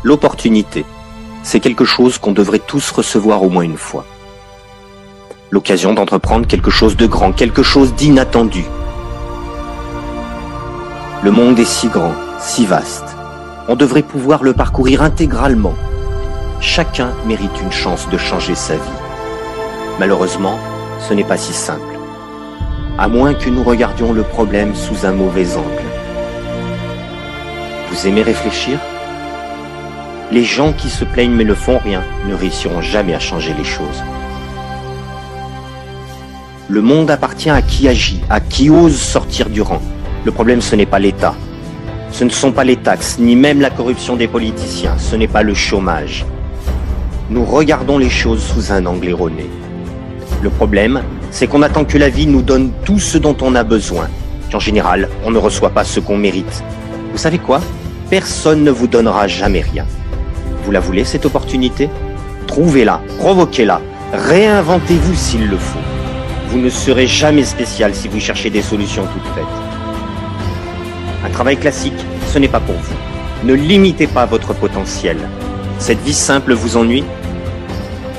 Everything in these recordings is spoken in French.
L'opportunité, c'est quelque chose qu'on devrait tous recevoir au moins une fois. L'occasion d'entreprendre quelque chose de grand, quelque chose d'inattendu. Le monde est si grand, si vaste. On devrait pouvoir le parcourir intégralement. Chacun mérite une chance de changer sa vie. Malheureusement, ce n'est pas si simple. À moins que nous regardions le problème sous un mauvais angle. Vous aimez réfléchir ? Les gens qui se plaignent mais ne font rien ne réussiront jamais à changer les choses. Le monde appartient à qui agit, à qui ose sortir du rang. Le problème, ce n'est pas l'État. Ce ne sont pas les taxes, ni même la corruption des politiciens. Ce n'est pas le chômage. Nous regardons les choses sous un angle erroné. Le problème, c'est qu'on attend que la vie nous donne tout ce dont on a besoin. Qu'en général, on ne reçoit pas ce qu'on mérite. Vous savez quoi ? Personne ne vous donnera jamais rien. Vous la voulez, cette opportunité ? Trouvez-la, provoquez-la, réinventez-vous s'il le faut. Vous ne serez jamais spécial si vous cherchez des solutions toutes faites. Un travail classique, ce n'est pas pour vous. Ne limitez pas votre potentiel. Cette vie simple vous ennuie ?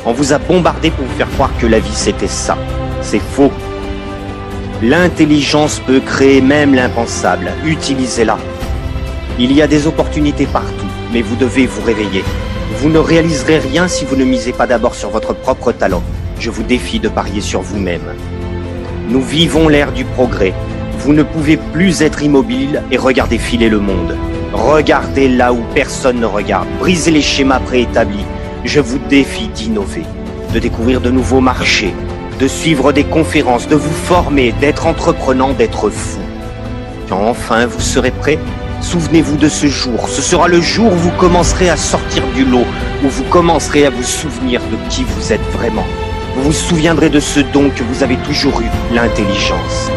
On vous a bombardé pour vous faire croire que la vie c'était ça. C'est faux. L'intelligence peut créer même l'impensable. Utilisez-la. Il y a des opportunités partout, mais vous devez vous réveiller. Vous ne réaliserez rien si vous ne misez pas d'abord sur votre propre talent. Je vous défie de parier sur vous-même. Nous vivons l'ère du progrès. Vous ne pouvez plus être immobile et regarder filer le monde. Regardez là où personne ne regarde. Brisez les schémas préétablis. Je vous défie d'innover, de découvrir de nouveaux marchés, de suivre des conférences, de vous former, d'être entreprenant, d'être fou. Quand enfin vous serez prêt, souvenez-vous de ce jour. Ce sera le jour où vous commencerez à sortir du lot, où vous commencerez à vous souvenir de qui vous êtes vraiment. Vous vous souviendrez de ce don que vous avez toujours eu, l'intelligence.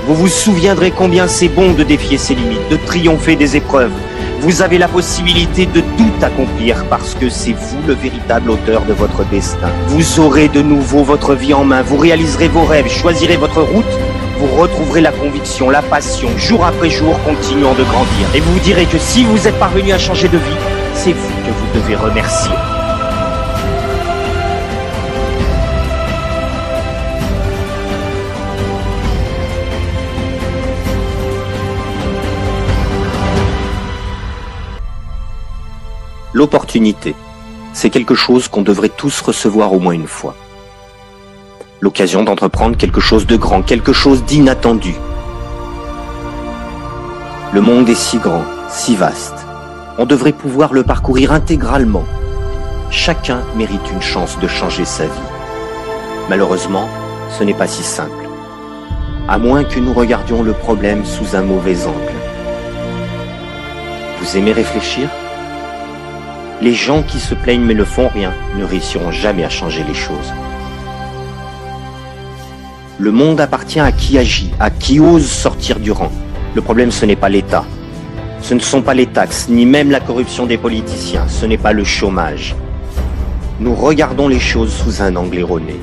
Vous vous souviendrez combien c'est bon de défier ses limites, de triompher des épreuves. Vous avez la possibilité de tout accomplir parce que c'est vous le véritable auteur de votre destin. Vous aurez de nouveau votre vie en main, vous réaliserez vos rêves, choisirez votre route, vous retrouverez la conviction, la passion, jour après jour, continuant de grandir. Et vous vous direz que si vous êtes parvenu à changer de vie, c'est vous que vous devez remercier. L'opportunité, c'est quelque chose qu'on devrait tous recevoir au moins une fois. L'occasion d'entreprendre quelque chose de grand, quelque chose d'inattendu. Le monde est si grand, si vaste. On devrait pouvoir le parcourir intégralement. Chacun mérite une chance de changer sa vie. Malheureusement, ce n'est pas si simple. À moins que nous regardions le problème sous un mauvais angle. Vous aimez réfléchir ? Les gens qui se plaignent mais ne font rien ne réussiront jamais à changer les choses. Le monde appartient à qui agit, à qui ose sortir du rang. Le problème, ce n'est pas l'État. Ce ne sont pas les taxes, ni même la corruption des politiciens. Ce n'est pas le chômage. Nous regardons les choses sous un angle erroné.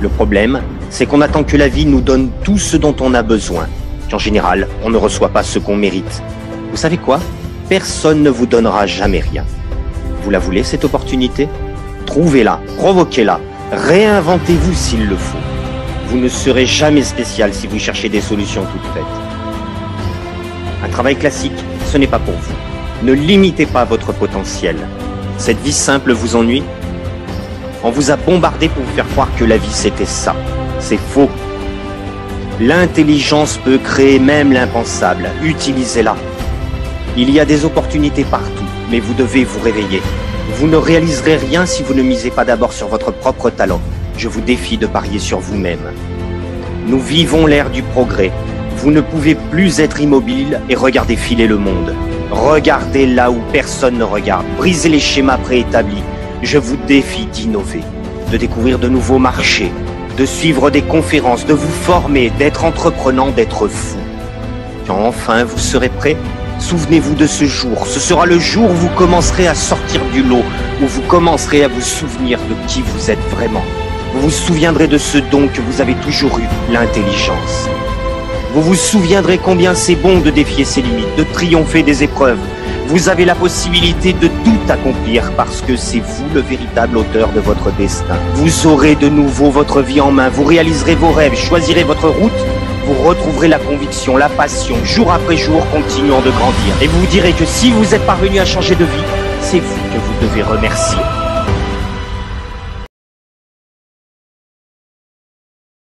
Le problème, c'est qu'on attend que la vie nous donne tout ce dont on a besoin. Qu'en général, on ne reçoit pas ce qu'on mérite. Vous savez quoi ? Personne ne vous donnera jamais rien. Vous la voulez, cette opportunité ? Trouvez-la, provoquez-la, réinventez-vous s'il le faut. Vous ne serez jamais spécial si vous cherchez des solutions toutes faites. Un travail classique, ce n'est pas pour vous. Ne limitez pas votre potentiel. Cette vie simple vous ennuie ? On vous a bombardé pour vous faire croire que la vie c'était ça. C'est faux. L'intelligence peut créer même l'impensable. Utilisez-la. Il y a des opportunités partout, mais vous devez vous réveiller. Vous ne réaliserez rien si vous ne misez pas d'abord sur votre propre talent. Je vous défie de parier sur vous-même. Nous vivons l'ère du progrès. Vous ne pouvez plus être immobile et regarder filer le monde. Regardez là où personne ne regarde. Brisez les schémas préétablis. Je vous défie d'innover, de découvrir de nouveaux marchés, de suivre des conférences, de vous former, d'être entreprenant, d'être fou. Quand enfin vous serez prêt, souvenez-vous de ce jour. Ce sera le jour où vous commencerez à sortir du lot, où vous commencerez à vous souvenir de qui vous êtes vraiment. Vous vous souviendrez de ce don que vous avez toujours eu, l'intelligence. Vous vous souviendrez combien c'est bon de défier ses limites, de triompher des épreuves. Vous avez la possibilité de tout accomplir parce que c'est vous le véritable auteur de votre destin. Vous aurez de nouveau votre vie en main, vous réaliserez vos rêves, choisirez votre route, vous retrouverez la conviction, la passion, jour après jour, continuant de grandir. Et vous vous direz que si vous êtes parvenu à changer de vie, c'est vous que vous devez remercier.